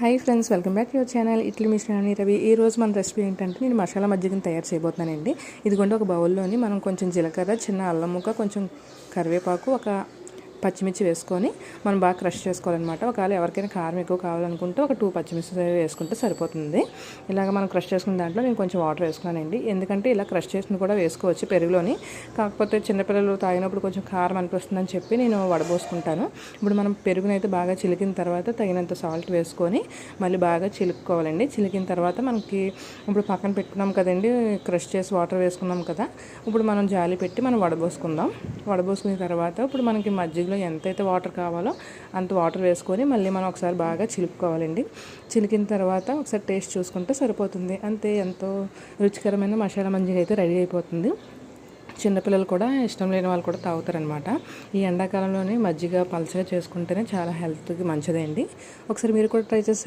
Hi friends, welcome back to your channel ఇట్లీ మీ శ్రావణి రవి. ఈ రోజు మన రెసిపీ ఏంటంటే నేను మసాలా మజ్జిగను తయారు చేయబోతున్నానండి. ఇదిగోండి ఒక బౌల్లోని మనం కొంచెం జీలకర్ర, చిన్న అల్లం ముక్క, కొంచెం కరివేపాకు, ఒక పచ్చిమిర్చి వేసుకొని మనం బాగా క్రష్ చేసుకోవాలన్నమాట. ఒకవేళ ఎవరికైనా కారం ఎక్కువ కావాలనుకుంటే ఒక 2 పచ్చిమిర్చి వేసుకుంటే సరిపోతుంది. ఇలాగ మనం క్రష్ చేసుకున్న దాంట్లో నేను కొంచెం వాటర్ వేసుకున్నానండి. ఎందుకంటే ఇలా క్రష్ చేసిన కూడా వేసుకోవచ్చు పెరుగులోని. కాకపోతే చిన్నపిల్లలు తాగినప్పుడు కొంచెం కారం అనిపిస్తుందని చెప్పి నేను వడబోసుకుంటాను. ఇప్పుడు మనం పెరుగునైతే బాగా చిలికిన తర్వాత తగినంత సాల్ట్ వేసుకొని మళ్ళీ బాగా చిలుక్కోవాలండి. చిలికిన తర్వాత మనకి ఇప్పుడు పక్కన పెట్టుకున్నాం కదండి, క్రష్ చేసి వాటర్ వేసుకున్నాం కదా. ఇప్పుడు మనం జాలి పెట్టి మనం వడబోసుకుందాం. వడబోసుకున్న తర్వాత ఇప్పుడు మనకి మజ్జిగలో ఎంతైతే వాటర్ కావాలో అంత వాటర్ వేసుకొని మళ్ళీ మనం ఒకసారి బాగా చిలుపుకోవాలండి. చిలికిన తర్వాత ఒకసారి టేస్ట్ చూసుకుంటే సరిపోతుంది. అంతే, ఎంతో రుచికరమైన మసాలా మజ్జిగ అయితే రెడీ అయిపోతుంది. చిన్నపిల్లలు కూడా, ఇష్టం లేని వాళ్ళు కూడా తాగుతారనమాట. ఈ ఎండాకాలంలోనే మజ్జిగ పలచగా చేసుకుంటేనే చాలా హెల్త్కి మంచిదండి. ఒకసారి మీరు కూడా ట్రై చేసి